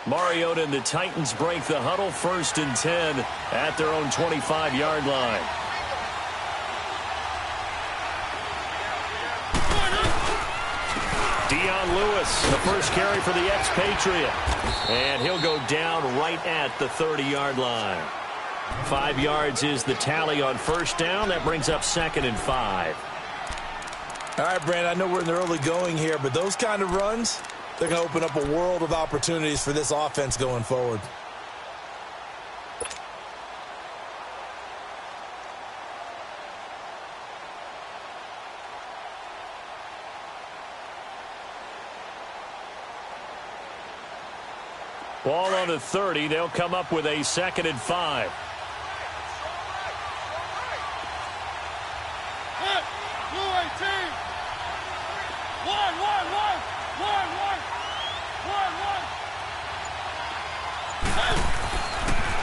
Mariota and the Titans break the huddle, 1st and 10 at their own 25-yard line. Lewis, the first carry for the expatriate. And he'll go down right at the 30-yard line. 5 yards is the tally on 1st down. That brings up 2nd and 5. All right, Brandon, I know we're in the early going here, but those kind of runs, they're going to open up a world of opportunities for this offense going forward. Ball on the 30. They'll come up with a 2nd and 5.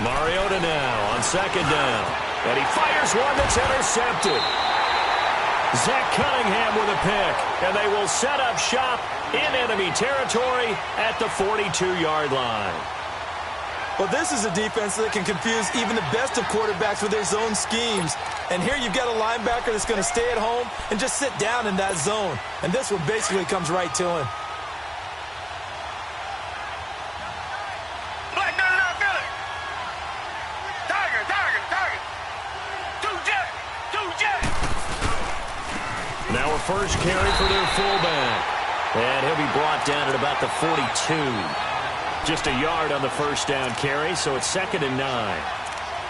Mariota now on 2nd down. And he fires one that's intercepted. Zach Cunningham with a pick. And they will set up shop in enemy territory at the 42-yard line. Well, this is a defense that can confuse even the best of quarterbacks with their zone schemes. And here you've got a linebacker that's going to stay at home and just sit down in that zone. And this one basically comes right to him. Now a first carry for their fullback. And he'll be brought down at about the 42. Just a yard on the 1st down carry, so it's 2nd and 9.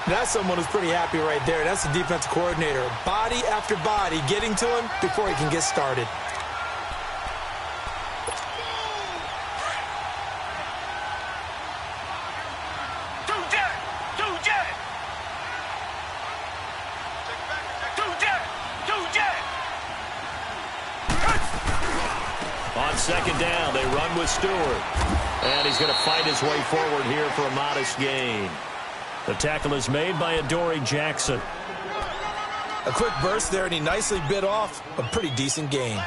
That's someone who's pretty happy right there. That's the defensive coordinator. Body after body getting to him before he can get started. On 2nd down, they run with Stewart. And he's going to fight his way forward here for a modest gain. The tackle is made by Adoree Jackson. A quick burst there, and he nicely bit off a pretty decent gain.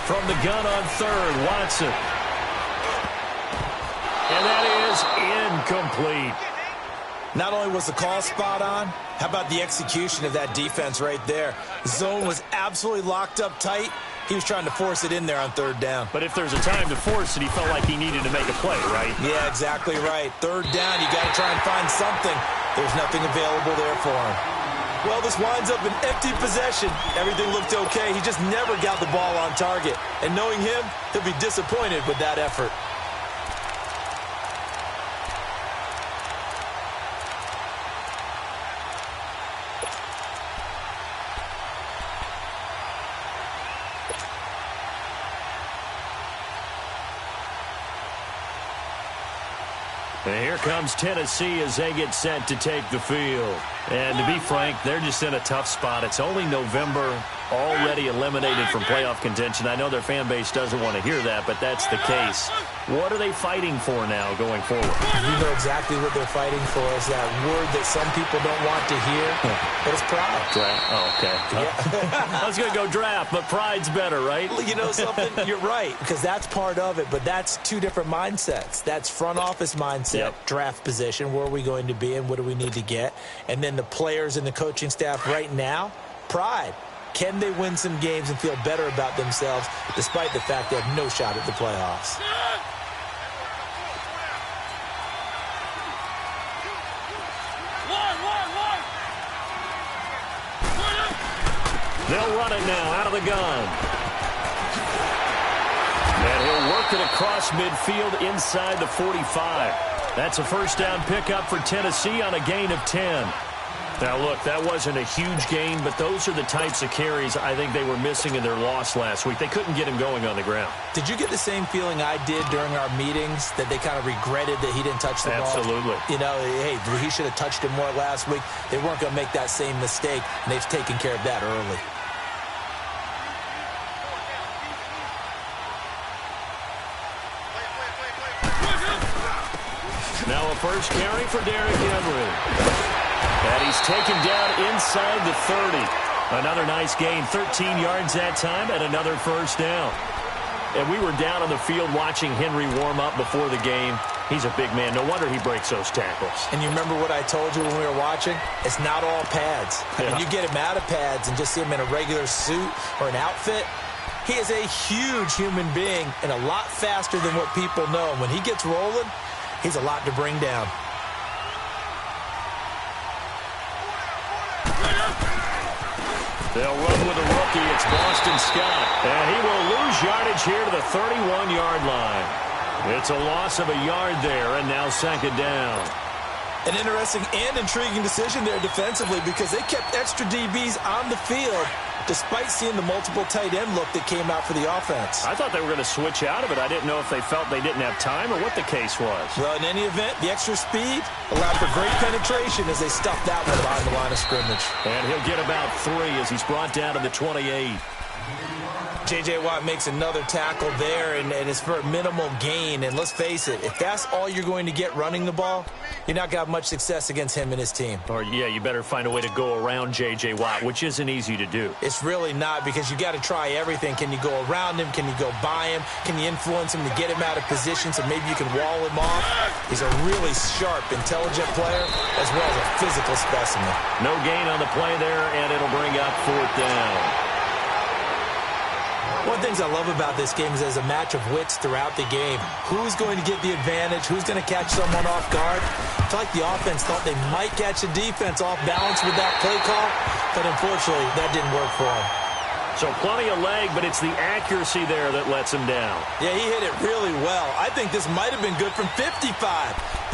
From the gun on 3rd, Watson. And that is incomplete. Not only was the call spot on, how about the execution of that defense right there? The zone was absolutely locked up tight. He was trying to force it in there on 3rd down. But if there's a time to force it, he felt like he needed to make a play, right? Yeah, exactly right. 3rd down, you got to try and find something. There's nothing available there for him. Well, this winds up an empty possession. Everything looked okay. He just never got the ball on target. And knowing him, he'll be disappointed with that effort. And here comes Tennessee as they get set to take the field. And to be frank, they're just in a tough spot. It's only November, already eliminated from playoff contention. I know their fan base doesn't want to hear that, but that's the case. What are they fighting for now going forward? You know exactly what they're fighting for. Is that word that some people don't want to hear, but it's pride. Oh, okay. Yeah. I was going to go draft, but pride's better, right? You know something? You're right, because that's part of it, but that's two different mindsets. That's front office mindset, draft position, where are we going to be and what do we need to get? And then the players and the coaching staff right now, pride. Can they win some games and feel better about themselves despite the fact they have no shot at the playoffs? They'll run it now out of the gun. And he'll work it across midfield inside the 45. That's a first down pickup for Tennessee on a gain of 10. Now, look, that wasn't a huge gain, but those are the types of carries I think they were missing in their loss last week. They couldn't get him going on the ground. Did you get the same feeling I did during our meetings, that they kind of regretted that he didn't touch the ball? Absolutely. You know, hey, he should have touched him more last week. They weren't going to make that same mistake, and they've taken care of that early. first carry for Derrick Henry. And he's taken down inside the 30. Another nice gain, 13 yards that time, and another first down. And we were down on the field watching Henry warm up before the game. He's a big man. No wonder he breaks those tackles. And you remember what I told you when we were watching? It's not all pads. I mean, you get him out of pads and just see him in a regular suit or an outfit. He is a huge human being and a lot faster than what people know. When he gets rolling, he's a lot to bring down. They'll run with a rookie. It's Boston Scott. And he will lose yardage here to the 31-yard line. It's a loss of a yard there, and now second down. An interesting and intriguing decision there defensively because they kept extra DBs on the field despite seeing the multiple tight end look that came out for the offense. I thought they were going to switch out of it. I didn't know if they felt they didn't have time or what the case was. Well, in any event, the extra speed allowed for great penetration as they stuffed that one behind the line of scrimmage. And he'll get about 3 as he's brought down to the 28. J.J. Watt makes another tackle there, and it's for a minimal gain. And let's face it, if that's all you're going to get running the ball, you're not going to have much success against him and his team. Or, yeah, you better find a way to go around J.J. Watt, which isn't easy to do. It's really not because you got to try everything. Can you go around him? Can you go by him? Can you influence him to get him out of position so maybe you can wall him off? He's a really sharp, intelligent player as well as a physical specimen. No gain on the play there, and it'll bring up 4th down. One of the things I love about this game is there's a match of wits throughout the game. Who's going to get the advantage? Who's going to catch someone off guard? I feel like the offense thought they might catch the defense off balance with that play call, but unfortunately, that didn't work for them. So plenty of leg, but it's the accuracy there that lets him down. Yeah, he hit it really well. I think this might have been good from 55,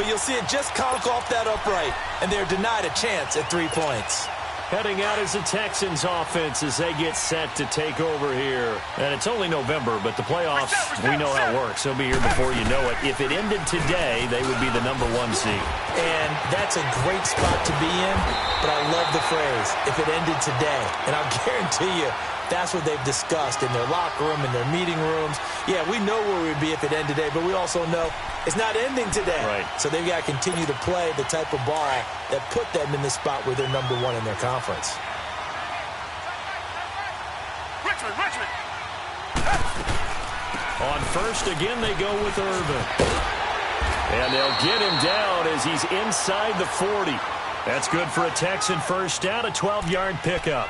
but you'll see it just conk off that upright, and they're denied a chance at 3 points. Heading out is the Texans offense as they get set to take over here. And it's only November, but the playoffs, we know how it works. They'll be here before you know it. If it ended today, they would be the #1 seed. And that's a great spot to be in, but I love the phrase, if it ended today. And I'll guarantee you, that's what they've discussed in their locker room, in their meeting rooms. Yeah, we know where we'd be if it ended today, but we also know it's not ending today. Right. So they've got to continue to play the type of ball that put them in the spot where they're #1 in their conference. Richmond. On first, again, they go with Irvin. And they'll get him down as he's inside the 40. That's good for a Texan first down, a 12-yard pickup.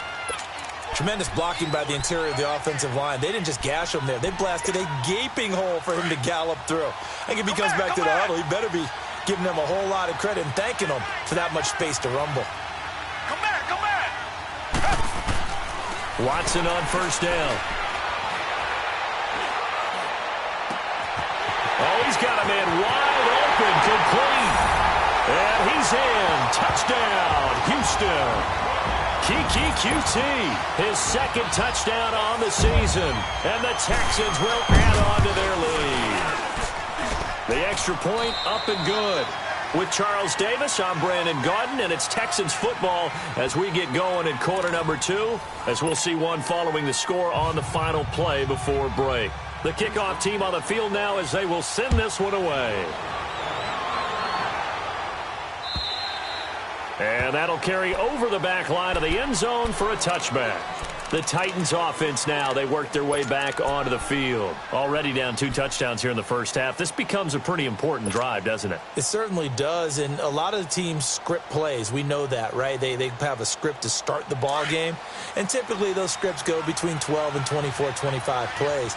Tremendous blocking by the interior of the offensive line. They didn't just gash him there. They blasted a gaping hole for him to gallop through. I think if he comes back to the huddle, he better be giving them a whole lot of credit and thanking them for that much space to rumble. Come back. Watson on first down. Oh, he's got a man wide open, complete. And he's in. Touchdown, Houston. Kiki QT, his second touchdown on the season. And the Texans will add on to their lead. The extra point up and good. With Charles Davis, I'm Brandon Gaudin, and it's Texans football as we get going in quarter #2, as we'll see one following the score on the final play before break. The kickoff team on the field now as they will send this one away. And that'll carry over the back line of the end zone for a touchback. The Titans offense now, they work their way back onto the field. Already down 2 touchdowns here in the first half. This becomes a pretty important drive, doesn't it? It certainly does, and a lot of the teams script plays. We know that, right? They have a script to start the ball game, and typically those scripts go between 12 and 24, 25 plays.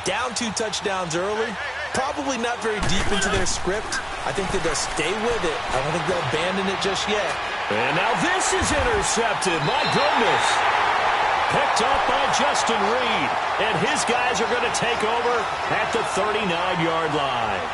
Down 2 touchdowns early, probably not very deep into their script. I think that they'll stay with it. I don't think they'll abandon it just yet. And now this is intercepted. My goodness. Picked up by Justin Reed. And his guys are going to take over at the 39-yard line.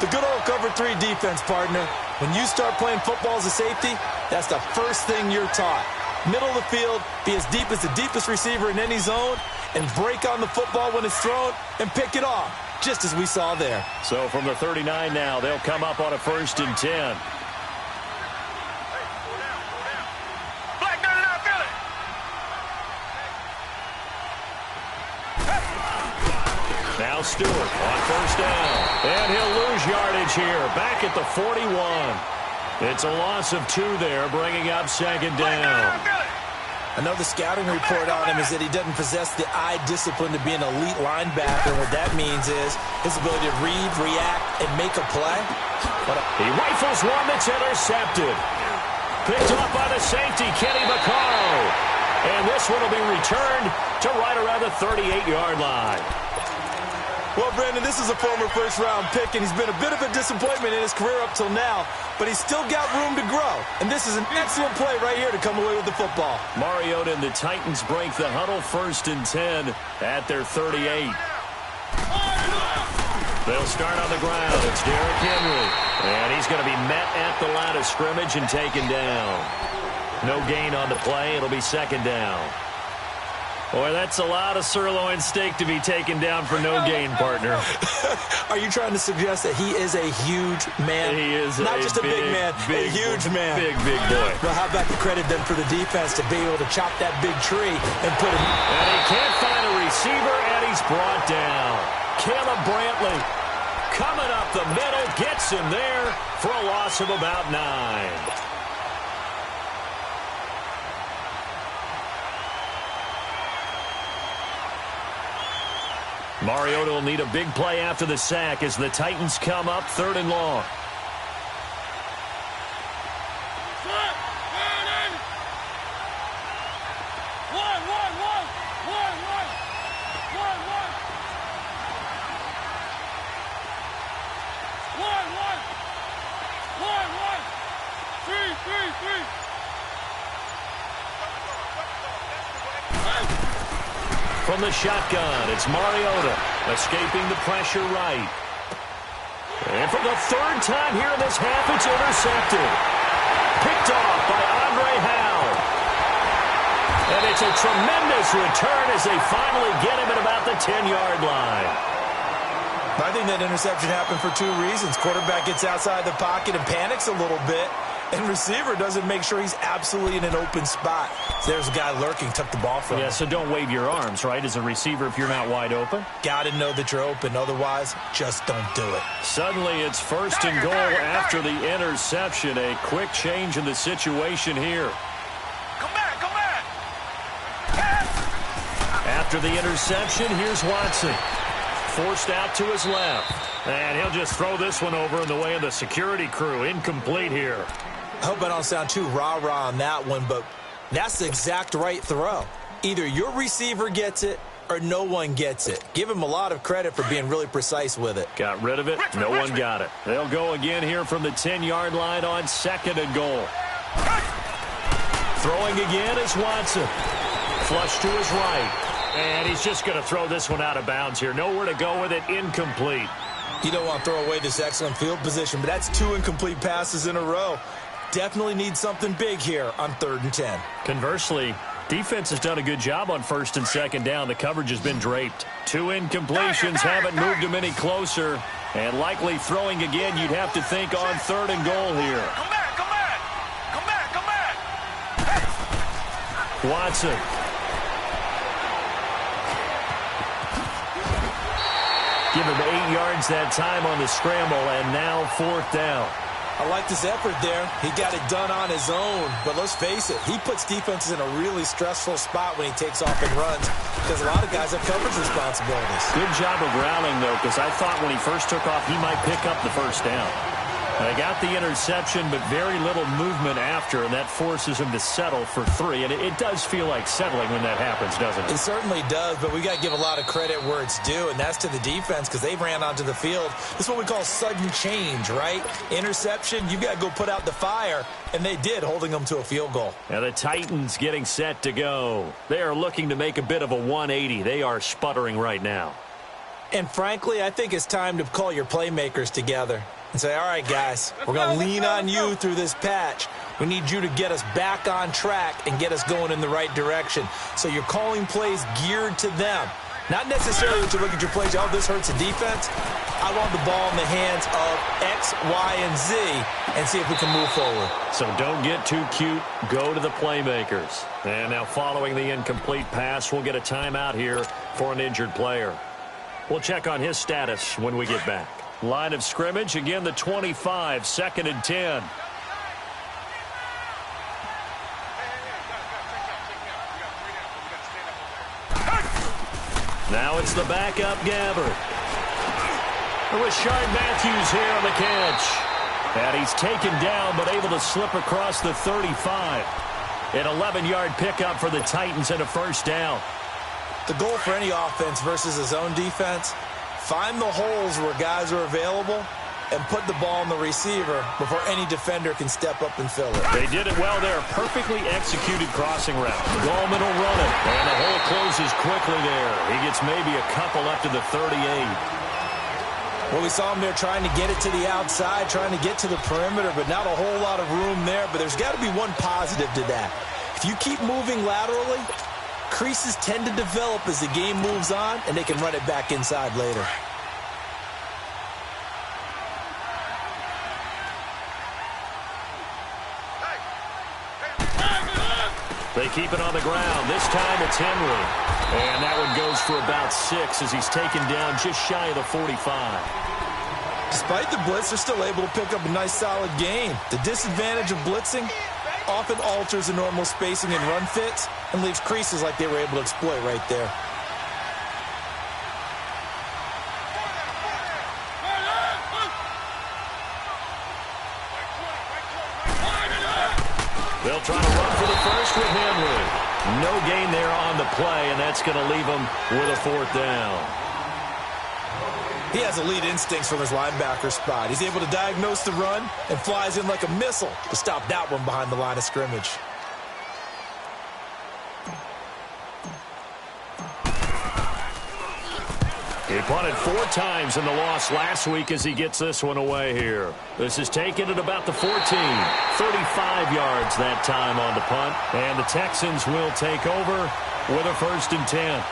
The good old cover 3 defense, partner. When you start playing football as a safety, that's the first thing you're taught. Middle of the field, be as deep as the deepest receiver in any zone, and break on the football when it's thrown and pick it off, just as we saw there. So from the 39 now, they'll come up on a 1st and 10. Now Now Stewart on first down. And he'll lose yardage here. Back at the 41. It's a loss of 2 there, bringing up second down. Another scouting report on him is that he doesn't possess the eye discipline to be an elite linebacker. What that means is his ability to read, react, and make a play. He rifles one that's intercepted. Picked off by the safety, Kenny Vaccaro. And this one will be returned to right around the 38-yard line. Well, Brandon, this is a former first-round pick, and he's been a bit of a disappointment in his career up till now, but he's still got room to grow. And this is an excellent play right here to come away with the football. Mariota and the Titans break the huddle, 1st and 10 at their 38. They'll start on the ground. It's Derrick Henry. And he's going to be met at the line of scrimmage and taken down. No gain on the play. It'll be second down. Boy, that's a lot of sirloin steak to be taken down for no gain, partner. Are you trying to suggest that he is a huge man? He is not just a big man, a huge man. Big boy. Well, how about the credit then for the defense to be able to chop that big tree and put him. And he can't find a receiver, and he's brought down. Caleb Brantley coming up the middle, gets him there for a loss of about 9. Mariota will need a big play after the sack as the Titans come up 3rd and long. From the shotgun, it's Mariota escaping the pressure right. And for the 3rd time here in this half, it's intercepted. Picked off by Andre Howell. And it's a tremendous return as they finally get him at about the 10-yard line. I think that interception happened for 2 reasons. Quarterback gets outside the pocket and panics a little bit. And receiver doesn't make sure he's absolutely in an open spot. So there's a guy lurking, took the ball from him. Yeah, so don't wave your arms, right, as a receiver if you're not wide open. Got to know that you're open. Otherwise, just don't do it. Suddenly, it's 1st and goal after the interception. A quick change in the situation here. Come back, come back. After the interception, here's Watson. Forced out to his left. And he'll just throw this one over in the way of the security crew. Incomplete here. I hope I don't sound too rah-rah on that one, but that's the exact right throw. Either your receiver gets it or no one gets it. Give him a lot of credit for being really precise with it. Got rid of it. No one got it. They'll go again here from the 10-yard line on 2nd and goal. Throwing again is Watson. Flush to his right. And he's just going to throw this one out of bounds here. Nowhere to go with it. Incomplete. You don't want to throw away this excellent field position, but that's 2 incomplete passes in a row. Definitely need something big here on 3rd and 10. Conversely, defense has done a good job on 1st and 2nd down. The coverage has been draped. 2 incompletions haven't moved him any closer. And likely throwing again, you'd have to think on 3rd and goal here. Come back, come back. Come back, come back. Watson. Give him 8 yards that time on the scramble, and now 4th down. I like this effort there. He got it done on his own. But let's face it, he puts defenses in a really stressful spot when he takes off and runs because a lot of guys have coverage responsibilities. Good job of rallying, though, because I thought when he first took off, he might pick up the 1st down. They got the interception, but very little movement after, and that forces him to settle for 3. And it does feel like settling when that happens, doesn't it? It certainly does, but we got to give a lot of credit where it's due, and that's to the defense because they ran onto the field. This is what we call sudden change, right? Interception, you got to go put out the fire, and they did, holding them to a field goal. Now the Titans getting set to go. They are looking to make a bit of a 180. They are sputtering right now. And frankly, I think it's time to call your playmakers together and say, all right, guys, we're going to lean on you through this patch. We need you to get us back on track and get us going in the right direction. So you're calling plays geared to them. Not necessarily to look at your plays, oh, this hurts the defense. I want the ball in the hands of X, Y, and Z and see if we can move forward. So don't get too cute. Go to the playmakers. And now following the incomplete pass, we'll get a timeout here for an injured player. We'll check on his status when we get back. Line of scrimmage, again the 25, 2nd and 10. Now it's the backup Gabbert. Rashard Matthews here on the catch. And he's taken down but able to slip across the 35. An 11-yard pickup for the Titans and a first down. The goal for any offense versus a zone defense, find the holes where guys are available and put the ball on the receiver before any defender can step up and fill it. They did it well there. Perfectly executed crossing route. Gallman will run it. And the hole closes quickly there. He gets maybe a couple up to the 38. Well, we saw him there trying to get it to the outside, trying to get to the perimeter, but not a whole lot of room there. But there's got to be one positive to that. If you keep moving laterally, creases tend to develop as the game moves on, and they can run it back inside later. They keep it on the ground. This time it's Henry. And that one goes for about 6 as he's taken down just shy of the 45. Despite the blitz, they're still able to pick up a nice, solid gain. The disadvantage of blitzing often alters the normal spacing and run fits and leaves creases like they were able to exploit right there. They'll try to run for the first with Henry. No gain there on the play, and that's going to leave him with a 4th down. He has elite instincts from his linebacker spot. He's able to diagnose the run and flies in like a missile to stop that one behind the line of scrimmage. He punted 4 times in the loss last week as he gets this one away here. This is taken at about the 14. 35 yards that time on the punt. And the Texans will take over with a 1st and 10.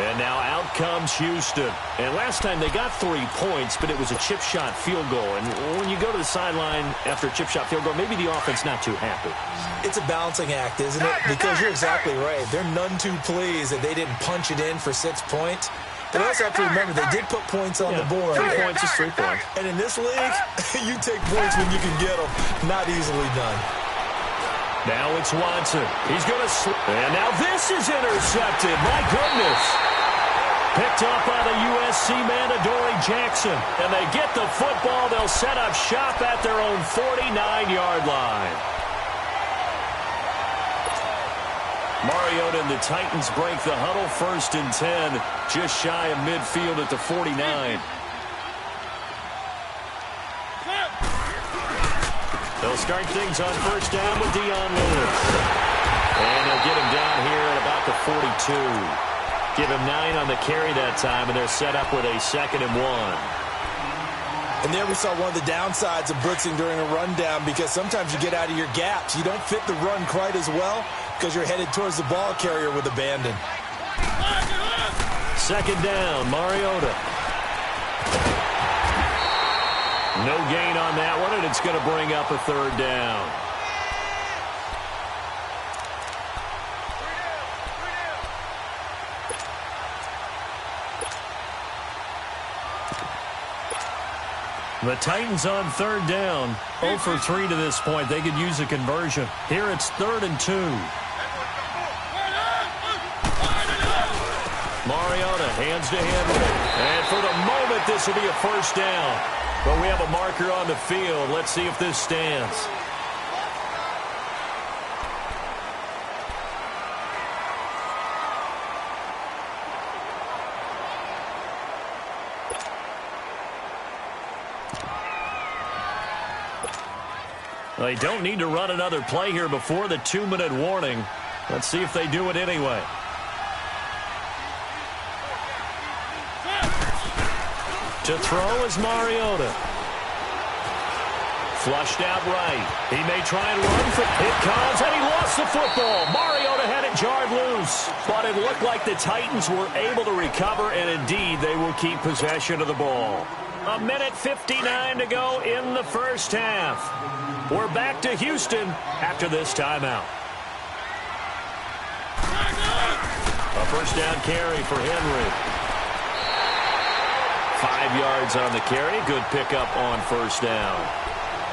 And now out comes Houston. And last time they got 3 points, but it was a chip shot field goal. And when you go to the sideline after a chip shot field goal, maybe the offense not too happy. It's a balancing act, isn't it? Because you're exactly right. They're none too pleased that they didn't punch it in for 6 points. But also have to remember, they did put points on the board. 3 points is 3 points. And in this league, you take points when you can get them. Not easily done. Now it's Watson. He's going to slip. And now this is intercepted. My goodness. Picked up by the USC man, Adoree Jackson. And they get the football. They'll set up shop at their own 49-yard line. Mariota and the Titans break the huddle. 1st and 10, just shy of midfield at the 49. They'll start things on 1st down with Dion Lewis. And they'll get him down here at about the 42. Give him 9 on the carry that time, and they're set up with a 2nd and 1. And there we saw one of the downsides of blitzing during a rundown, because sometimes you get out of your gaps. You don't fit the run quite as well because you're headed towards the ball carrier with abandon. 2nd down, Mariota. No gain on that one, and it's going to bring up a 3rd down. The Titans on 3rd down. 0 for 3 to this point. They could use a conversion. Here it's 3rd and 2. Mariota hands to Henry. And for the moment, this will be a 1st down. But we have a marker on the field. Let's see if this stands. They don't need to run another play here before the 2-minute warning. Let's see if they do it anyway. To throw is Mariota. Flushed out right. He may try and run for it comes, and he lost the football. Mariota had it jarred loose. But it looked like the Titans were able to recover, and indeed they will keep possession of the ball. 1:59 to go in the 1st half. We're back to Houston after this timeout. A 1st down carry for Henry. 5 yards on the carry. Good pickup on first down.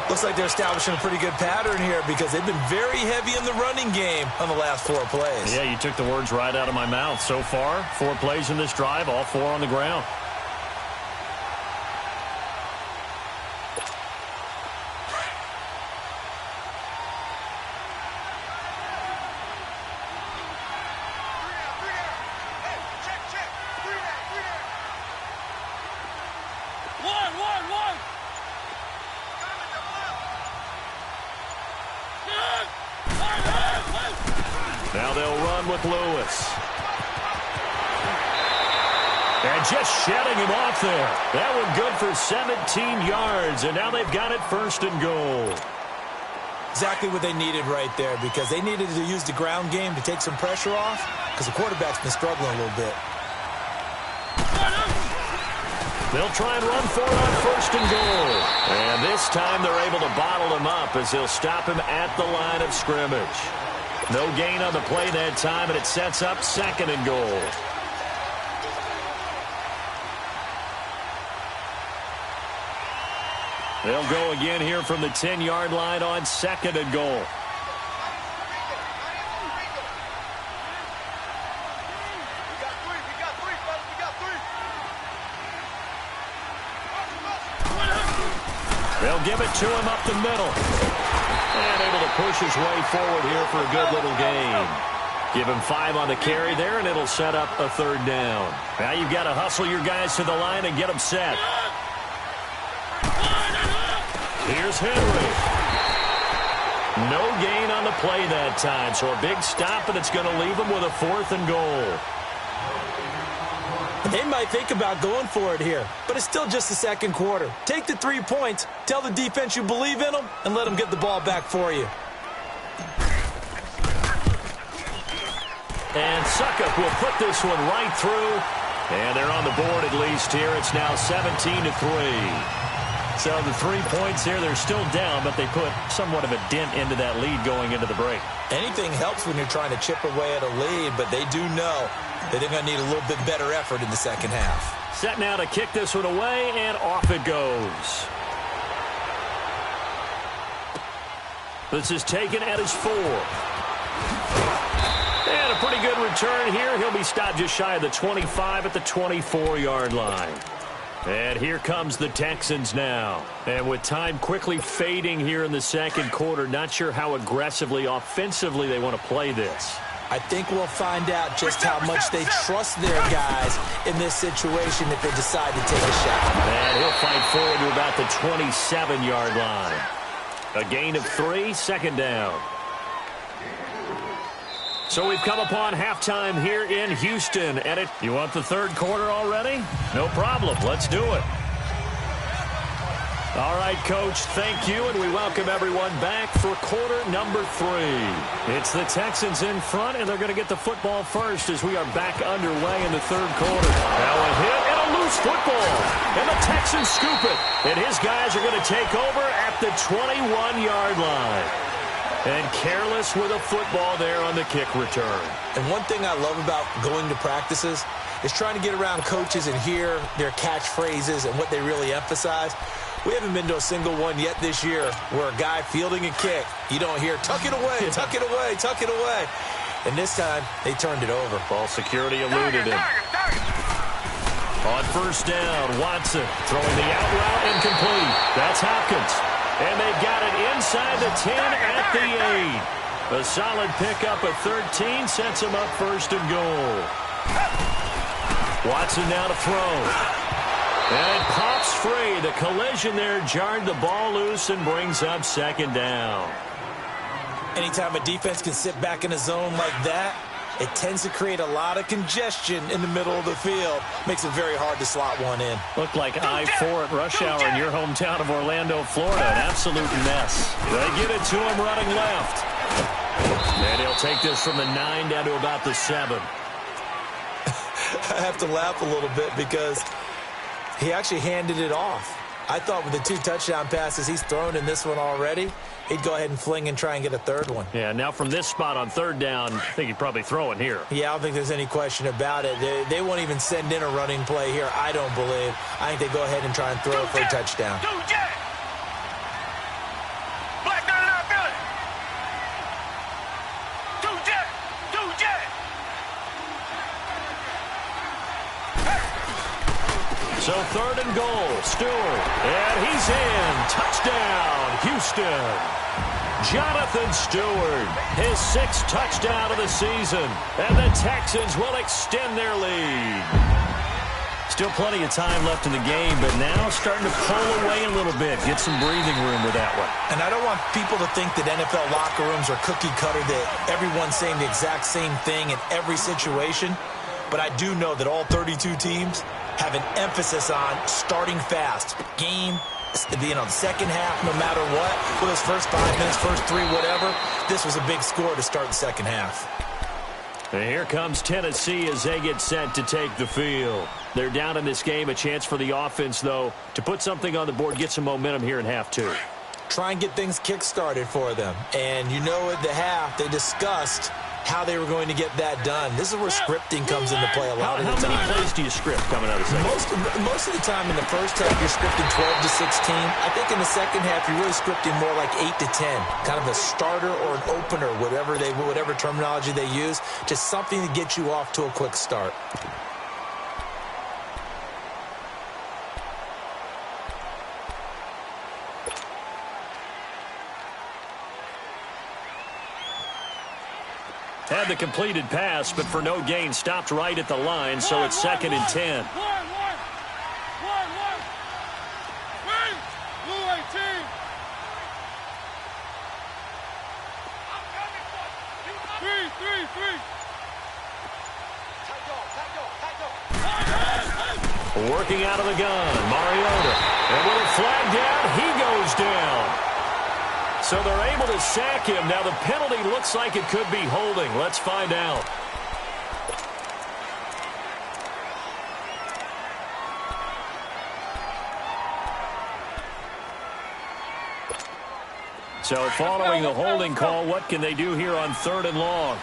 Looks like they're establishing a pretty good pattern here because they've been very heavy in the running game on the last 4 plays. Yeah, you took the words right out of my mouth. So far, 4 plays in this drive, all 4 on the ground. Now they'll run with Lewis. And just shedding him off there. That one good for 17 yards, and now they've got it 1st and goal. Exactly what they needed right there because they needed to use the ground game to take some pressure off because the quarterback's been struggling a little bit. They'll try and run for it on 1st and goal. And this time they're able to bottle him up as they'll stop him at the line of scrimmage. No gain on the play that time, and it sets up 2nd and goal. They'll go again here from the 10-yard line on 2nd and goal. They'll give it to him up the middle. And able to push his way forward here for a good little gain. Give him 5 on the carry there, and it'll set up a 3rd down. Now you've got to hustle your guys to the line and get them set. Here's Henry. No gain on the play that time, so a big stop, and it's going to leave them with a 4th and goal. They might think about going for it here, but it's still just the 2nd quarter. Take the 3 points, tell the defense you believe in them, and let them get the ball back for you. And Suckup will put this one right through, and they're on the board at least here. It's now 17-3. So the 3 points here, they're still down, but they put somewhat of a dent into that lead going into the break. Anything helps when you're trying to chip away at a lead, but they do know that they're going to need a little bit better effort in the 2nd half. Set now to kick this one away, and off it goes. This is taken at his 4. And a pretty good return here. He'll be stopped just shy of the 25 at the 24-yard line. And here comes the Texans now. And with time quickly fading here in the 2nd quarter, not sure how aggressively, offensively they want to play this. I think we'll find out just how much they trust their guys in this situation if they decide to take a shot. And he'll fight forward to about the 27-yard line. A gain of 3, 2nd down. So we've come upon halftime here in Houston. And you want the 3rd quarter already? No problem. Let's do it. All right, Coach, thank you, and we welcome everyone back for quarter number 3. It's the Texans in front, and they're going to get the football first as we are back underway in the 3rd quarter. Now a hit and a loose football, and the Texans scoop it, and his guys are going to take over at the 21-yard line. And careless with a football there on the kick return. And one thing I love about going to practices is trying to get around coaches and hear their catchphrases and what they really emphasize. We haven't been to a single one yet this year where a guy fielding a kick, you don't hear, tuck it away, tuck it away, tuck it away. And this time, they turned it over. Ball security eluded him. On 1st down, Watson throwing the out route incomplete. That's Hopkins. And they've got it inside the 10 at the 8. A solid pickup of 13 sets them up 1st and goal. Watson now to throw. And it pops free. The collision there jarred the ball loose and brings up 2nd down. Anytime a defense can sit back in a zone like that, it tends to create a lot of congestion in the middle of the field. Makes it very hard to slot one in. Looked like I-4 at rush hour in your hometown of Orlando, Florida. An absolute mess. They get it to him running left. And he'll take this from the 9 down to about the 7. I have to laugh a little bit because he actually handed it off. I thought with the 2 touchdown passes he's thrown in this one already, he'd go ahead and fling and try and get a third one. Yeah, now from this spot on third down, I think he'd probably throw it here. Yeah, I don't think there's any question about it. They won't even send in a running play here, I don't believe. I think they go ahead and try and throw it for a touchdown. So third and goal, Stewart, and he's in. Touchdown, Houston. Jonathan Stewart, his 6th touchdown of the season, and the Texans will extend their lead. Still plenty of time left in the game, but now starting to pull away a little bit, get some breathing room with that one. And I don't want people to think that NFL locker rooms are cookie cutter, that everyone's saying the exact same thing in every situation, but I do know that all 32 teams have an emphasis on starting fast. Game, the second half, no matter what. For those first 5 minutes, first 3, whatever, this was a big score to start the second half. And here comes Tennessee as they get set to take the field. They're down in this game. A chance for the offense, though, to put something on the board, get some momentum here in half 2. Try and get things kick-started for them. And you know at the half, they discussed how they were going to get that done. This is where scripting comes into play a lot of the time. How many plays do you script coming out of the second? Most of the time in the first half, you're scripting 12 to 16. I think in the second half, you're really scripting more like 8 to 10. Kind of a starter or an opener, whatever terminology they use. Just something to get you off to a quick start. Had the completed pass, but for no gain, stopped right at the line, so it's 2nd and 10. Working out of the gun, Mariota. And with a flag down, he goes down. So they're able to sack him. Now the penalty looks like it could be holding. Let's find out. So following the holding call, what can they do here on 3rd and long?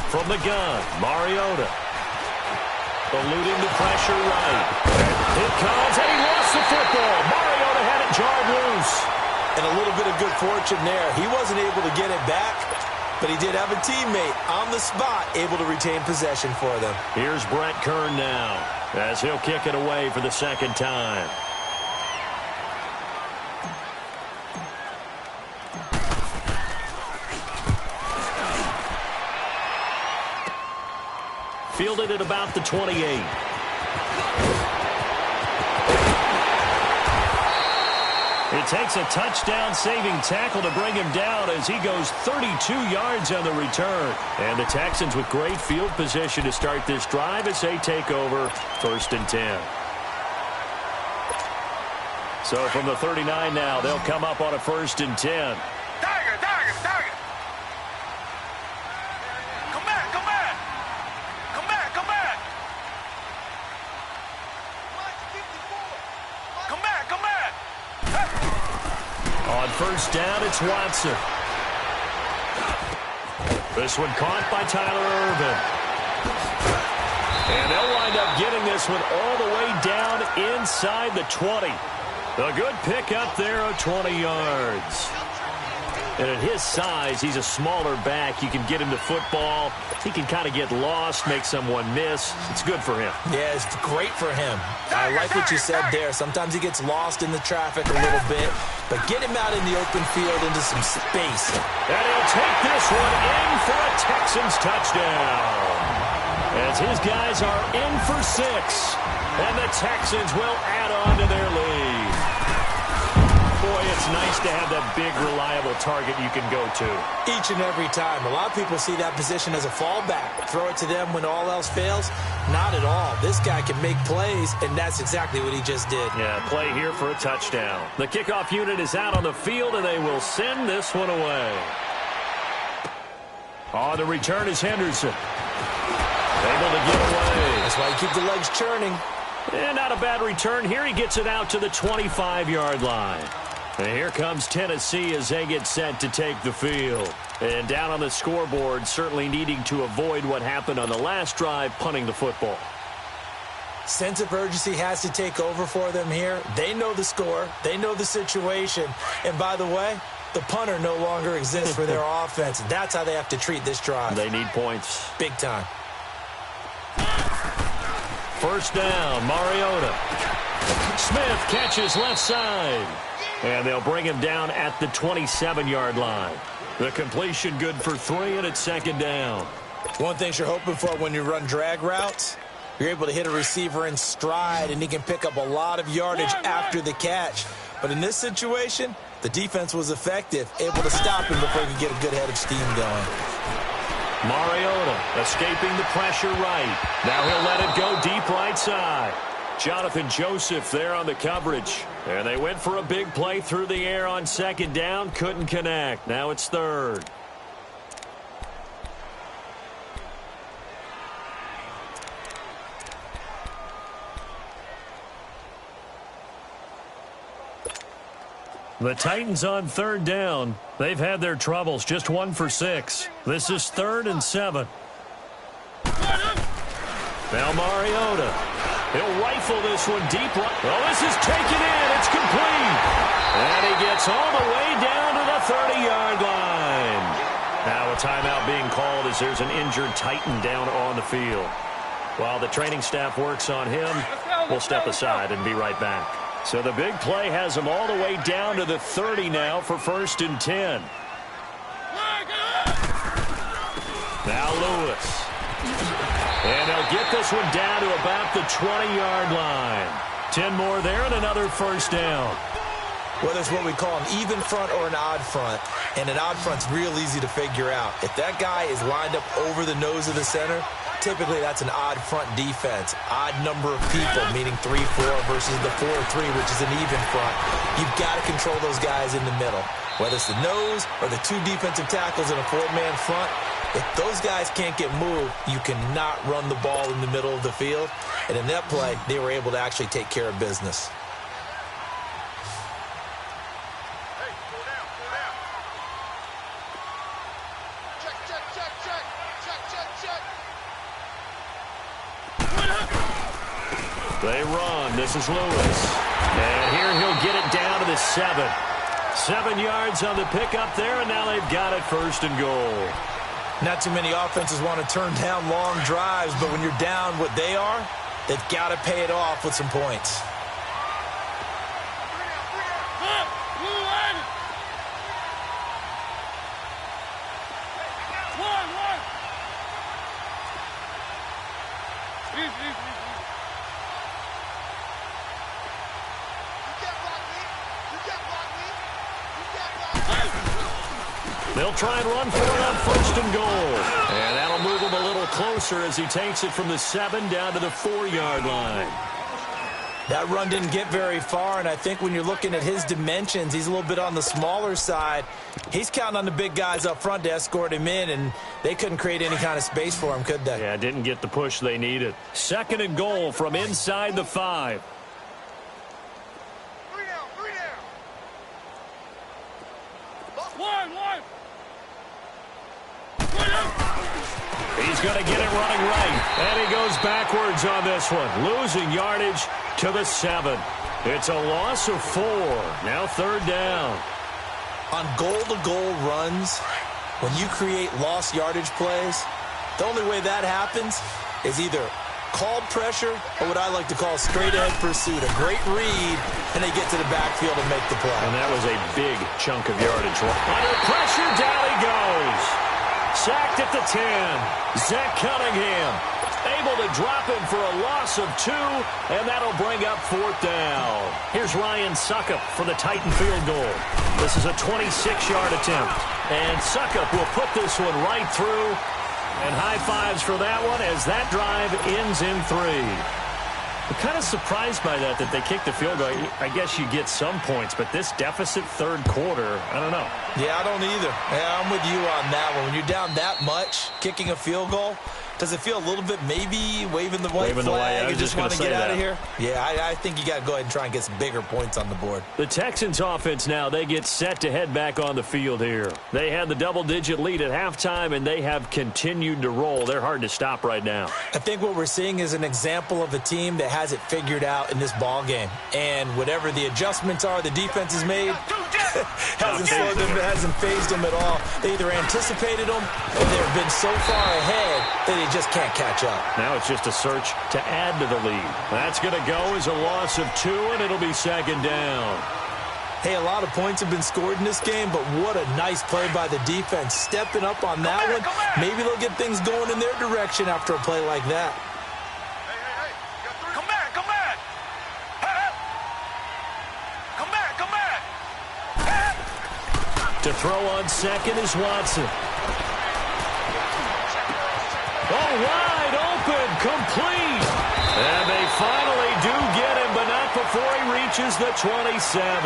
From the gun, Mariota. Eluding the pressure right. It comes, and he lost the football. Mariota had it jarred loose. And a little bit of good fortune there. He wasn't able to get it back, but he did have a teammate on the spot able to retain possession for them. Here's Brett Kern now as he'll kick it away for the 2nd time. Fielded at about the 28. It takes a touchdown-saving tackle to bring him down as he goes 32 yards on the return. And the Texans with great field position to start this drive as they take over 1st and 10. So from the 39 now, they'll come up on a 1st and 10. On 1st down, it's Watson. This one caught by Tyler Ervin. And they'll wind up getting this one all the way down inside the 20. A good pickup there of 20 yards. And at his size, he's a smaller back. You can get him to football. He can kind of get lost, make someone miss. It's good for him. Yeah, it's great for him. I like what you said there. Sometimes he gets lost in the traffic a little bit, but get him out in the open field into some space. And he'll take this one in for a Texans touchdown. As his guys are in for 6, and the Texans will add on to their lead. boy, it's nice to have that big, reliable target you can go to. Each and every time. A lot of people see that position as a fallback. Throw it to them when all else fails. Not at all. This guy can make plays, and that's exactly what he just did. Yeah, play here for a touchdown. The kickoff unit is out on the field, and they will send this one away. On the return is Henderson. Able to get away. That's why you keep the legs churning. And not a bad return here. He gets it out to the 25-yard line. And here comes Tennessee as they get set to take the field. And down on the scoreboard, certainly needing to avoid what happened on the last drive, punting the football. Sense of urgency has to take over for them here. They know the score. They know the situation. And by the way, the punter no longer exists for their offense. That's how they have to treat this drive. They need points. Big time. First down, Mariota. Smith catches left side. And they'll bring him down at the 27-yard line. The completion good for 3, and it's second down. One thing you're hoping for when you run drag routes, you're able to hit a receiver in stride, and he can pick up a lot of yardage after the catch. But in this situation, the defense was effective, able to stop him before he could get a good head of steam going. Mariota escaping the pressure right. Now he'll let it go deep right side. Jonathan Joseph there on the coverage. And they went for a big play through the air on second down. Couldn't connect. Now it's third. The Titans on third down. They've had their troubles, just 1 for 6. This is 3rd and 7. Now Mariota. He'll rifle this one deep. Oh, this is taken in. It's complete. And he gets all the way down to the 30-yard line. Now a timeout being called as there's an injured Titan down on the field. While the training staff works on him, we'll step aside and be right back. So the big play has him all the way down to the 30 now for 1st and 10. Now Lewis. And they'll get this one down to about the 20-yard line. 10 more there and another first down. Whether it's what we call an even front or an odd front, and an odd front's real easy to figure out. If that guy is lined up over the nose of the center, typically that's an odd front defense. Odd number of people, meaning 3-4 versus the 4-3, which is an even front. You've got to control those guys in the middle. Whether it's the nose or the 2 defensive tackles in a 4-man front, if those guys can't get moved, you cannot run the ball in the middle of the field. And in that play, they were able to actually take care of business. They run. This is Lewis. And here he'll get it down to the 7. 7 yards on the pickup there, and now they've got it 1st and goal. Not too many offenses want to turn down long drives, but when you're down what they are, they've got to pay it off with some points. They'll try and run for it on 1st and goal. And that'll move him a little closer as he takes it from the 7 down to the 4-yard line. That run didn't get very far, and I think when you're looking at his dimensions, he's a little bit on the smaller side. He's counting on the big guys up front to escort him in, and they couldn't create any kind of space for him, could they? Yeah, didn't get the push they needed. 2nd and goal from inside the 5. He's going to get it running right. And he goes backwards on this one. Losing yardage to the 7. It's a loss of 4. Now 3rd down. On goal-to-goal runs, when you create lost yardage plays, the only way that happens is either called pressure or what I like to call straight-ahead pursuit. A great read, and they get to the backfield and make the play. And that was a big chunk of yardage. Under pressure, down he goes. Sacked at the 10. Zach Cunningham able able to drop him for a loss of 2, and that'll bring up 4th down. Here's Ryan Suckup for the Titan field goal. This is a 26-yard attempt, and Suckup will put this one right through, and high fives for that one as that drive ends in 3. I'm kind of surprised by that they kicked the field goal. I guess you get some points, but this deficit third quarter, I don't know. Yeah, I don't either. Yeah, I'm with you on that one. When you're down that much, kicking a field goal, does it feel a little bit maybe waving the white flag and just want to get out of here? Yeah, I think you got to go ahead and try and get some bigger points on the board. The Texans offense now, they get set to head back on the field here. They had the double-digit lead at halftime, and they have continued to roll. They're hard to stop right now. I think what we're seeing is an example of a team that has it figured out in this ball game. And whatever the adjustments are the defense has made, hasn't slowed them, hasn't phased them at all. They either anticipated them or they've been so far ahead that they just can't catch up. Now it's just a search to add to the lead. That's going to go as a loss of 2, and it'll be 2nd down. Hey, a lot of points have been scored in this game, but what a nice play by the defense. Stepping up on that one, maybe they'll get things going in their direction after a play like that. Come back, come back. Come back, come back. To throw on second is Watson. Oh, wide open, complete. And they finally do get him, but not before he reaches the 27.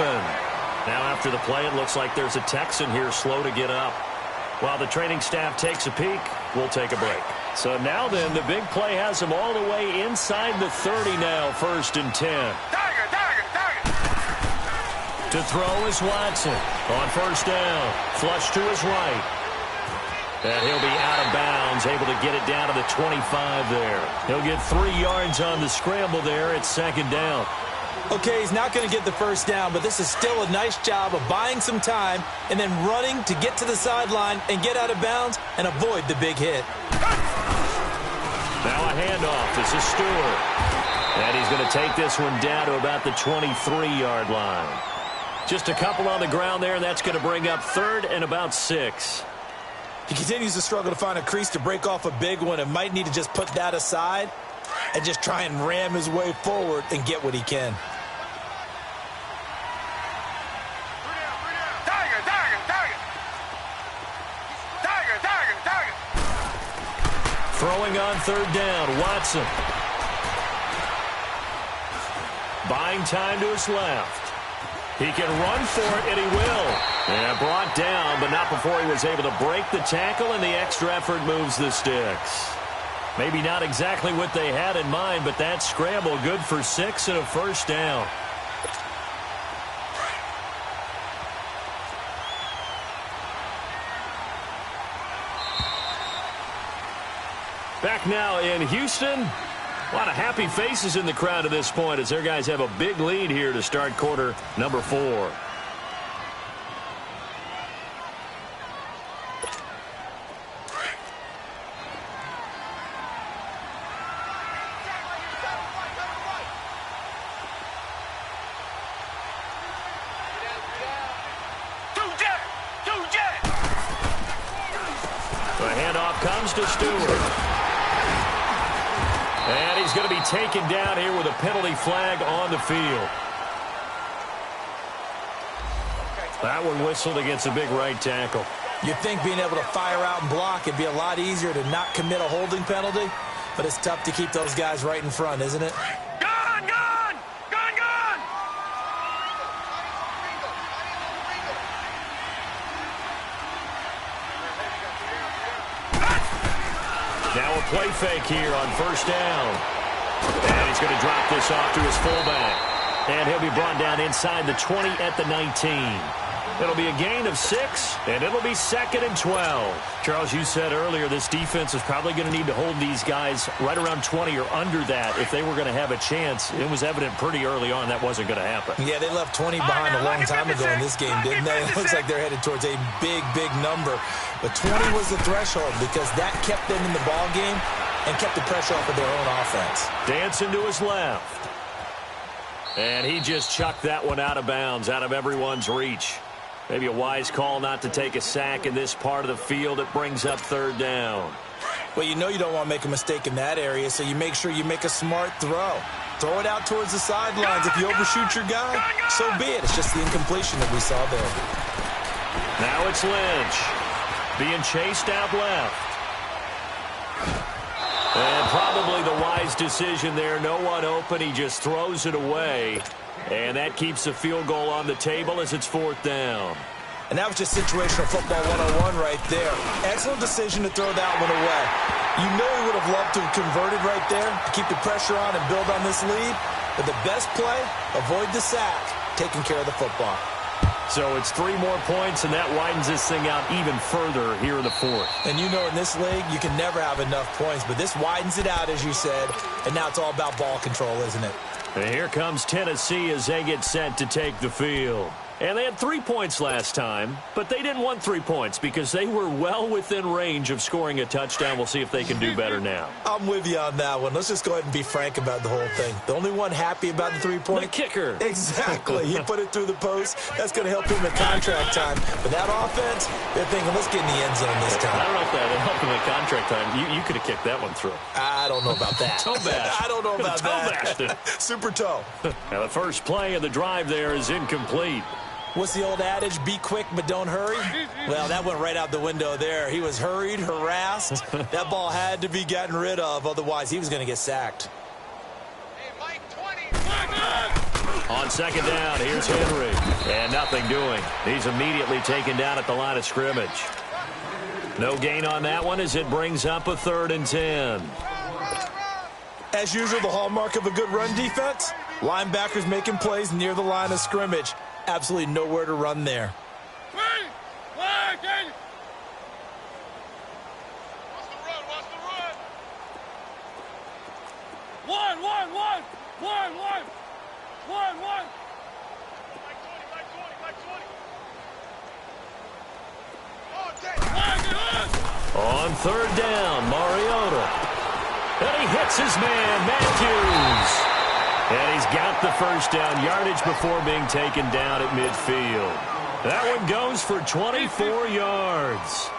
Now after the play, it looks like there's a Texan here slow to get up. While the training staff takes a peek, we'll take a break. So now then, the big play has him all the way inside the 30 now, 1st and 10. Tiger, tiger, tiger. To throw is Watson. On 1st down, flush to his right. And he'll be out of bounds, able to get it down to the 25 there. He'll get 3 yards on the scramble there. It's 2nd down. Okay, he's not going to get the 1st down, but this is still a nice job of buying some time and then running to get to the sideline and get out of bounds and avoid the big hit. Now a handoff. This is Stewart. And he's going to take this one down to about the 23-yard line. Just a couple on the ground there, and that's going to bring up 3rd and about 6. He continues to struggle to find a crease to break off a big one and might need to just put that aside and just try and ram his way forward and get what he can. Tiger, tiger, tiger. Tiger, tiger, tiger. Throwing on 3rd down, Watson. Buying time to his left. He can run for it, and he will. Yeah, brought down, but not before he was able to break the tackle, and the extra effort moves the sticks. Maybe not exactly what they had in mind, but that scramble good for 6 and a 1st down. Back now in Houston. A lot of happy faces in the crowd at this point as their guys have a big lead here to start quarter number 4. The handoff comes to Stewart. And he's going to be taken down here with a penalty flag on the field. That one whistled against a big right tackle. You'd think being able to fire out and block it'd be a lot easier to not commit a holding penalty, but it's tough to keep those guys right in front, isn't it? Gun, gun! Gun, gun! Now a play fake here on 1st down. And he's going to drop this off to his fullback. And he'll be brought down inside the 20 at the 19. It'll be a gain of 6, and it'll be 2nd and 12. Charles, you said earlier this defense is probably going to need to hold these guys right around 20 or under that if they were going to have a chance. It was evident pretty early on that wasn't going to happen. Yeah, they left 20 behind a long time ago in this game, didn't they? It looks like they're headed towards a big, big number. But 20 was the threshold because that kept them in the ball game and kept the pressure off of their own offense. Dancing to his left. And he just chucked that one out of bounds, out of everyone's reach. Maybe a wise call not to take a sack in this part of the field. It brings up 3rd down. Well, you know you don't want to make a mistake in that area, so you make sure you make a smart throw. Throw it out towards the sidelines. If you overshoot your guy, so be it. It's just the incompletion that we saw there. Now it's Lynch being chased out left. And probably the wise decision there. No one open. He just throws it away. And that keeps the field goal on the table as it's 4th down. And that was just situational football 101 right there. Excellent decision to throw that one away. You know he would have loved to have converted right there to keep the pressure on and build on this lead. But the best play, avoid the sack, taking care of the football. So it's 3 more points, and that widens this thing out even further here in the 4th. And you know in this league, you can never have enough points. But this widens it out, as you said. And now it's all about ball control, isn't it? And here comes Tennessee as they get set to take the field. And they had 3 points last time, but they didn't want 3 points because they were well within range of scoring a touchdown. We'll see if they can do better now. I'm with you on that one. Let's just go ahead and be frank about the whole thing. The only one happy about the 3-point? The kicker. Exactly. He put it through the post. That's going to help him in contract time. But that offense, they're thinking, let's get in the end zone this time. I don't know if that helped him in contract time. You could have kicked that one through. I don't know about that. Toe bash. I don't know about that. Toe bashed it. Super toe. Now the first play of the drive there is incomplete. What's the old adage? Be quick, but don't hurry? Well, that went right out the window there. He was hurried, harassed. That ball had to be gotten rid of. Otherwise, he was going to get sacked. Hey, Mike, 20. On second down, here's Henry. And nothing doing. He's immediately taken down at the line of scrimmage. No gain on that one as it brings up a 3rd and 10. As usual, the hallmark of a good run defense, linebackers making plays near the line of scrimmage. Absolutely nowhere to run there. Watch the run. One. On 3rd down, Mariota. And he hits his man, Matthews. And he's got the first down yardage before being taken down at midfield. That one goes for 24 yards.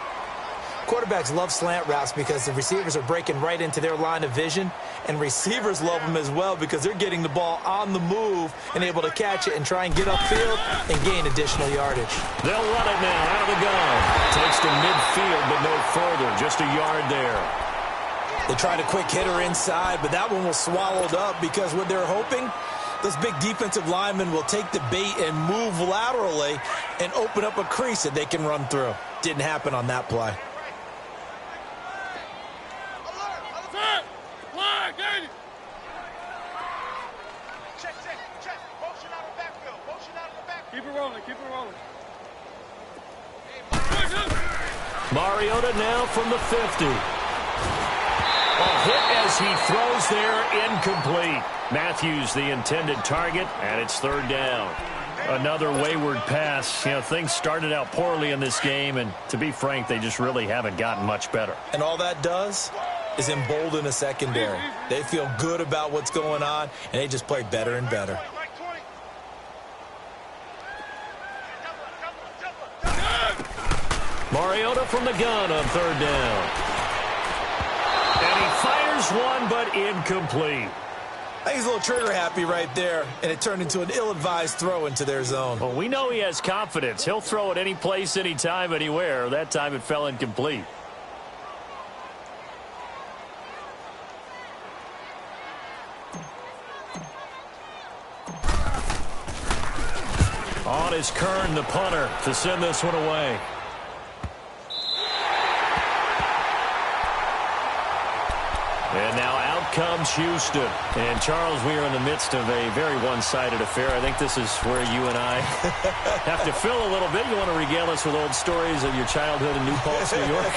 Quarterbacks love slant routes because the receivers are breaking right into their line of vision, and receivers love them as well because they're getting the ball on the move and able to catch it and try and get upfield and gain additional yardage. They'll run it now out of the gun. Takes to midfield, but no further, just a yard there. They tried a quick hitter inside, but that one was swallowed up because what they're hoping, those big defensive linemen will take the bait and move laterally and open up a crease that they can run through. Didn't happen on that play. Check. Motion out of the backfield. Keep it rolling. Mariota now from the 50. A hit as he throws there, incomplete. Matthews the intended target, and it's 3rd down. Another wayward pass. You know, things started out poorly in this game, and to be frank, they just really haven't gotten much better. And all that does is embolden a secondary. They feel good about what's going on, and they just play better and better. Mariota from the gun on 3rd down. And he fires one, but incomplete. I think he's a little trigger happy right there, and it turned into an ill-advised throw into their zone. Well, we know he has confidence. He'll throw it any place, anytime, anywhere. That time it fell incomplete. On is Kern, the punter, to send this one away. And now out comes Houston. And, Charles, we are in the midst of a very one-sided affair. I think this is where you and I have to fill a little bit. You want to regale us with old stories of your childhood in New Paltz, New York?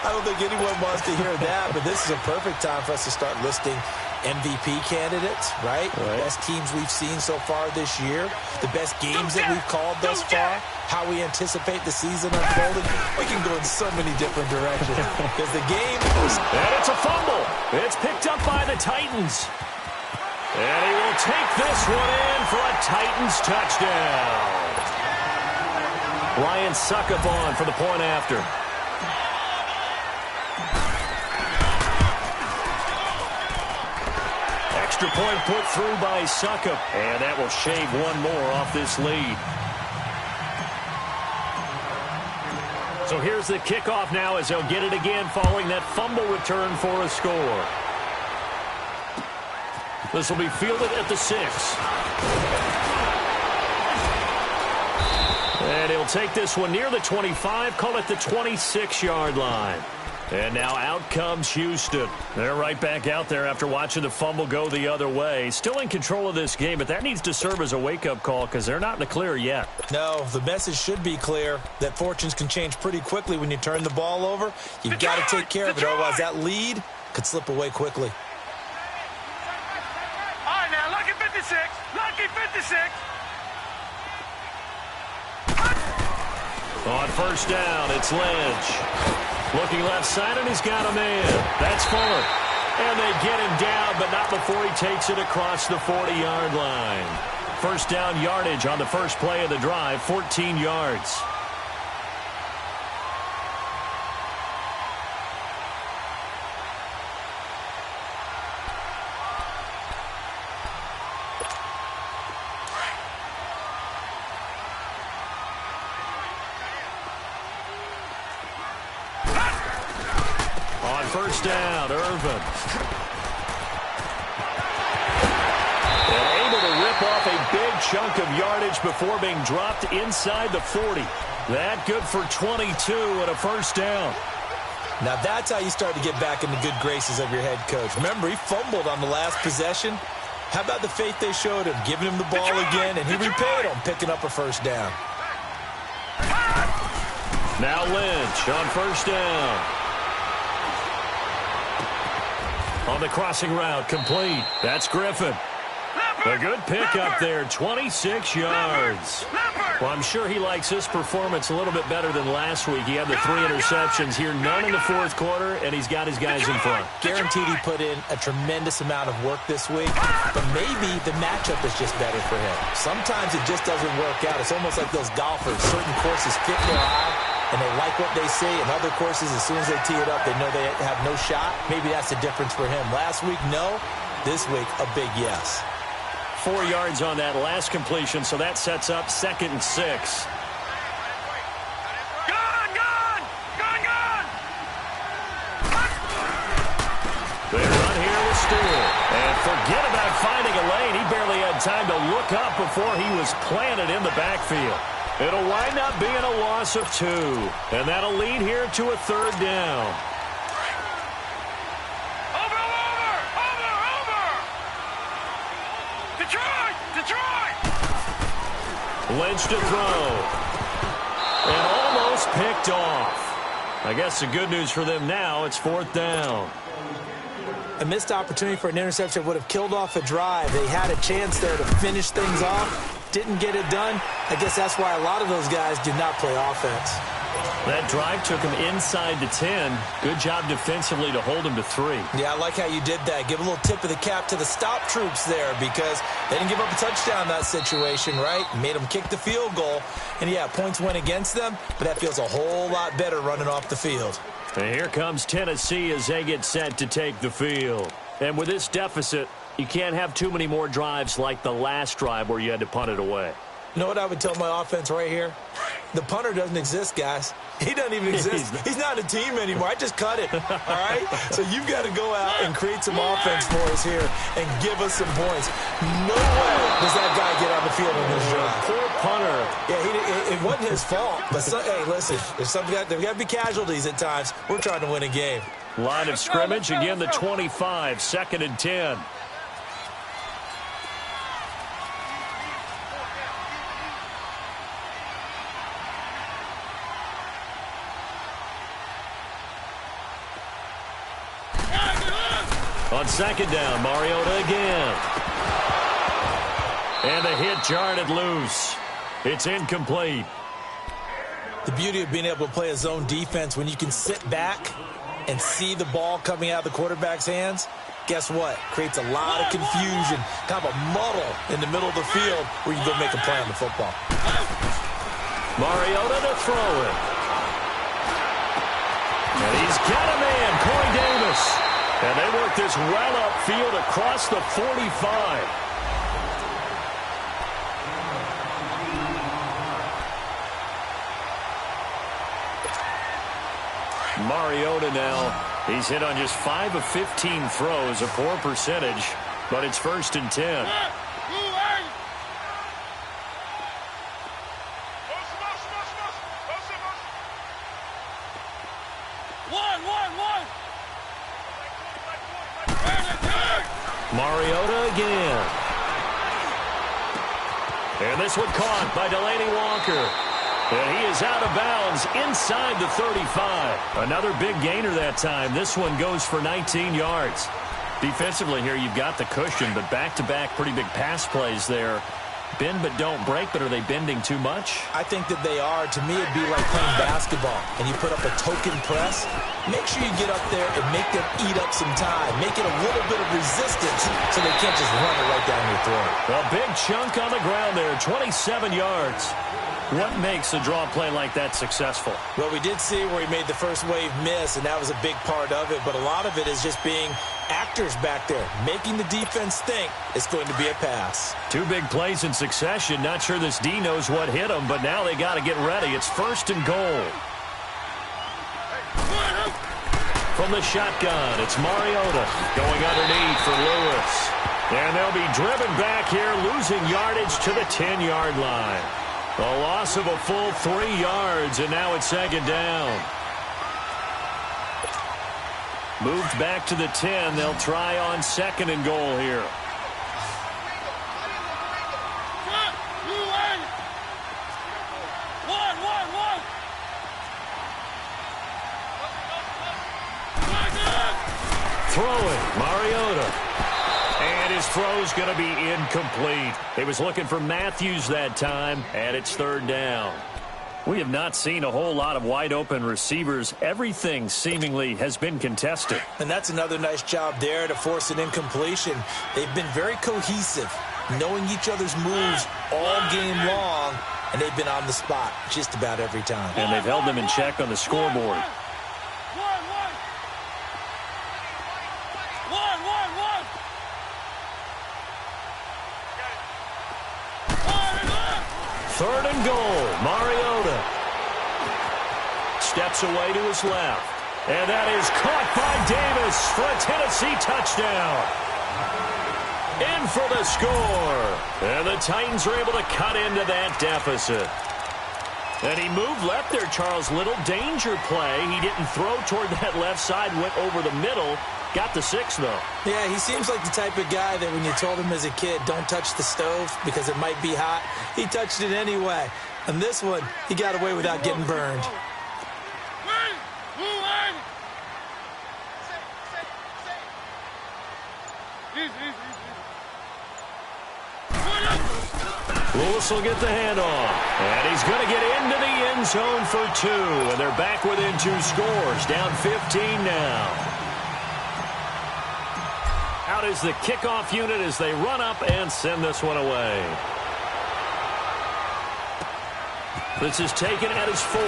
I don't think anyone wants to hear that, but this is a perfect time for us to start listing MVP candidates, right? The best teams we've seen so far this year, the best games that we've called thus far, how we anticipate the season unfolding. We can go in so many different directions because the game is... And it's a fumble. It's picked up by the Titans. And he will take this one in for a Titans touchdown. Ryan Suckathon for the point after. extra point put through by Succop. And that will shave one more off this lead. So here's the kickoff now as they'll get it again following that fumble return for a score. This will be fielded at the 6. And he'll take this one near the 25, call it the 26-yard line. And now out comes Houston. They're right back out there after watching the fumble go the other way. Still in control of this game, but that needs to serve as a wake-up call because they're not in the clear yet. No, the message should be clear that fortunes can change pretty quickly when you turn the ball over. You've got to take care of it, otherwise that lead could slip away quickly. All right, now, lucky 56. Lucky 56. On first down, it's Lynch. Looking left side, and he's got a man. That's Fuller. And they get him down, but not before he takes it across the 40-yard line. First down yardage on the first play of the drive, 14 yards. First down, Irvin. And able to rip off a big chunk of yardage before being dropped inside the 40. That good for 22 and a first down. Now that's how you start to get back in the good graces of your head coach. Remember, he fumbled on the last possession. How about the faith they showed him, giving him the ball again, and he repaid him, picking up a first down. Now Lynch on first down. On the crossing route, complete. That's Griffin. A good pick up there, 26 yards. Well, I'm sure he likes this performance a little bit better than last week. He had the 3 interceptions here, none in the fourth quarter, and he's got his guys in front. Guaranteed he put in a tremendous amount of work this week, but maybe the matchup is just better for him. Sometimes it just doesn't work out. It's almost like those golfers. Certain courses fit their eye, and they like what they see. And other courses, as soon as they tee it up, they know they have no shot. Maybe that's the difference for him. Last week, no. This week, a big yes. 4 yards on that last completion, so that sets up 2nd and 6. Gone, gone! Gone, gone! They run here with Stewart. And forget about finding a lane. He barely had time to look up before he was planted in the backfield. It'll wind up being a loss of 2. And that'll lead here to a 3rd down. Lynch to throw. And almost picked off. I guess the good news for them now, it's 4th down. A missed opportunity for an interception would have killed off a drive. They had a chance there to finish things off. Didn't get it done. I guess that's why a lot of those guys do not play offense. That drive took him inside the 10. Good job defensively to hold him to 3. Yeah, I like how you did that. Give a little tip of the cap to the stop troops there because they didn't give up a touchdown in that situation, right? Made them kick the field goal. And, yeah, points went against them, but that feels a whole lot better running off the field. And here comes Tennessee as they get set to take the field. And with this deficit, you can't have too many more drives like the last drive where you had to punt it away. You know what I would tell my offense right here? The punter doesn't exist, guys. He doesn't even exist. He's not a team anymore. I just cut it, all right? So you've got to go out and create some offense for us here and give us some points. No way does that guy get on the field on this drive. Poor punter. Yeah, it wasn't his fault. But, hey, listen, there's got to be casualties at times. We're trying to win a game. Line of scrimmage, again the 25, 2nd and 10. On 2nd down, Mariota again. And a hit jarred loose. It's incomplete. The beauty of being able to play a zone defense when you can sit back and see the ball coming out of the quarterback's hands, guess what? Creates a lot of confusion, kind of a muddle in the middle of the field where you go make a play on the football. Mariota to throw it. And he's got a man, Corey Davis. And they work work this well upfield across the 45. Mariota now. He's hit on just 5 of 15 throws, a poor percentage, but it's 1st and 10. Mariota again. And this one caught by Delaney Walker. And he is out of bounds inside the 35. Another big gainer that time. This one goes for 19 yards. Defensively here, you've got the cushion, but back-to-back pretty big pass plays there. Bend but don't break, but are they bending too much? I think that they are. To me, it'd be like playing basketball, and you put up a token press. Make sure you get up there and make them eat up some time. Make it a little bit of resistance so they can't just run it right down your throat. A big chunk on the ground there, 27 yards. What makes a draw play like that successful? Well, we did see where he made the first wave miss, and that was a big part of it. But a lot of it is just being actors back there, making the defense think it's going to be a pass. 2 big plays in succession. Not sure this D knows what hit them, but now they got to get ready. It's 1st and goal. From the shotgun, it's Mariota going underneath for Lewis. And they'll be driven back here, losing yardage to the 10-yard line. A loss of a full 3 yards, and now it's 2nd down. Moved back to the 10. They'll try on 2nd and goal here. Throwing, Mariota. And his throw's going to be incomplete. He was looking for Matthews that time, and it's 3rd down. We have not seen a whole lot of wide-open receivers. Everything seemingly has been contested. And that's another nice job there to force an incompletion. They've been very cohesive, knowing each other's moves all game long, and they've been on the spot just about every time. And they've held them in check on the scoreboard. Third and goal, Mariota. Steps away to his left. And that is caught by Davis for a Tennessee touchdown. In for the score. And the Titans are able to cut into that deficit. And he moved left there, Charles. Little danger play. He didn't throw toward that left side, went over the middle. Got the 6, though. Yeah, he seems like the type of guy that when you told him as a kid, don't touch the stove because it might be hot, he touched it anyway. And this one, he got away without getting burned. Lewis will get the handoff. And he's going to get into the end zone for 2. And they're back within 2 scores. Down 15 now. Out is the kickoff unit as they run up and send this one away. This is taken at his 4.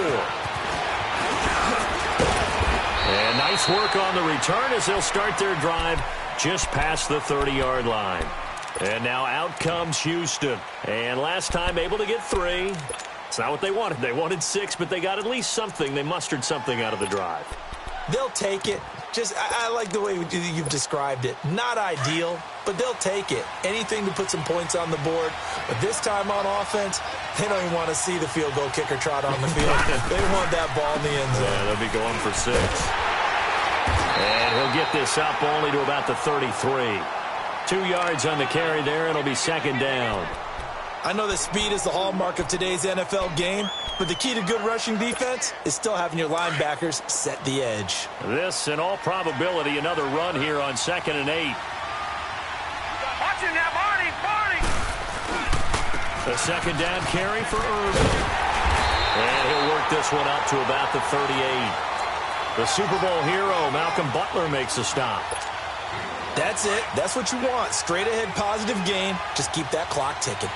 And nice work on the return as they'll start their drive just past the 30-yard line. And now out comes Houston. And last time able to get 3. It's not what they wanted. They wanted 6, but they got at least something. They mustered something out of the drive. They'll take it. I like the way you've described it. Not ideal, but they'll take it. Anything to put some points on the board. But this time on offense, they don't even want to see the field goal kicker trot on the field. They want that ball in the end zone. Yeah, they'll be going for 6. And he'll get this up only to about the 33. 2 yards on the carry there. It'll be 2nd down. I know that speed is the hallmark of today's NFL game, but the key to good rushing defense is still having your linebackers set the edge. This, in all probability, another run here on 2nd and 8. Watch him now, Barney! The 2nd down carry for Irvin. And he'll work this one up to about the 38. The Super Bowl hero, Malcolm Butler, makes a stop. That's it. That's what you want. Straight ahead positive gain. Just keep that clock ticking.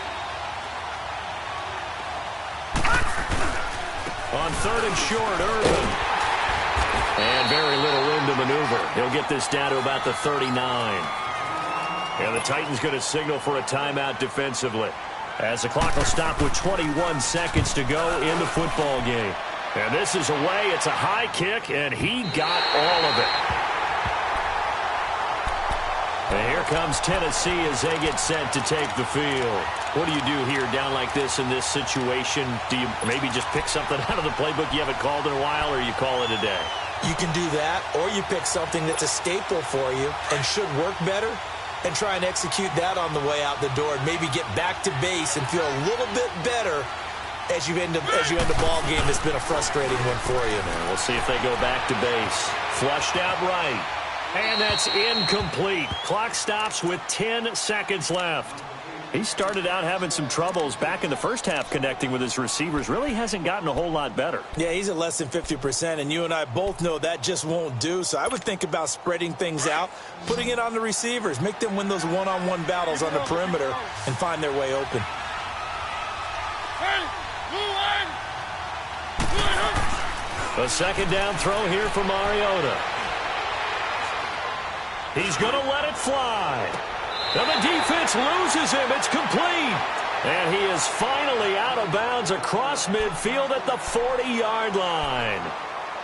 On 3rd and short, Irvin. And very little room to the maneuver. He'll get this down to about the 39. And the Titans going to signal for a timeout defensively, as the clock will stop with 21 seconds to go in the football game. And this is away. It's a high kick, and he got all of it. And here comes Tennessee as they get set to take the field. What do you do here down like this in this situation? Do you maybe just pick something out of the playbook you haven't called in a while, or you call it a day? You can do that, or you pick something that's a staple for you and should work better and try and execute that on the way out the door and maybe get back to base and feel a little bit better as you end a ball game that's been a frustrating one for you. And we'll see if they go back to base. Flushed out right. And that's incomplete. Clock stops with 10 seconds left. He started out having some troubles back in the first half connecting with his receivers. Really hasn't gotten a whole lot better. Yeah, he's at less than 50%, and you and I both know that just won't do. So I would think about spreading things out, putting it on the receivers, make them win those one-on-one battles on the perimeter and find their way open. A second down throw here for Mariota. He's going to let it fly. And the defense loses him. It's complete. And he is finally out of bounds across midfield at the 40-yard line.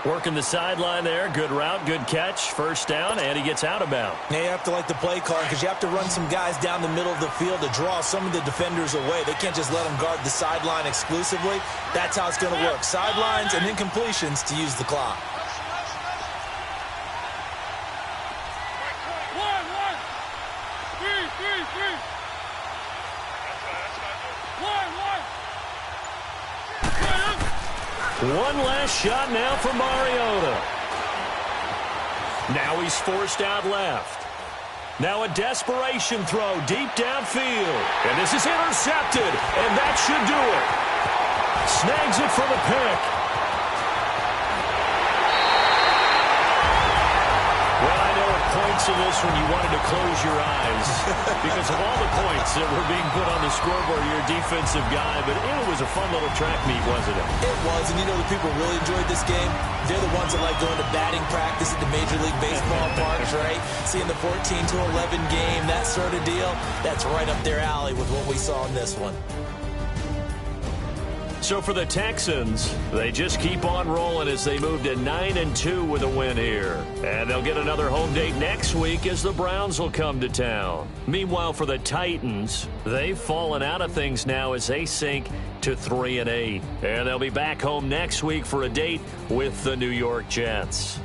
Working the sideline there. Good route, good catch. First down, and he gets out of bounds. Now you have to like the play calling because you have to run some guys down the middle of the field to draw some of the defenders away. They can't just let them guard the sideline exclusively. That's how it's going to work. Sidelines and incompletions to use the clock. One last shot now for Mariota. Now he's forced out left. Now a desperation throw deep downfield. And this is intercepted, and that should do it. Snags it for the pick. Well, I know at points in this when you wanted to close your eyes because of all the points that were being put on the scoreboard. You're a defensive guy, but it was a fun little track meet, wasn't it? It was, and you know the people really enjoyed this game? They're the ones that like going to batting practice at the Major League Baseball parks, right? Seeing the 14-11 game, that sort of deal, that's right up their alley with what we saw in this one. So for the Texans, they just keep on rolling as they move to 9-2 with a win here. And they'll get another home date next week as the Browns will come to town. Meanwhile, for the Titans, they've fallen out of things now as they sink to 3-8. And they'll be back home next week for a date with the New York Jets.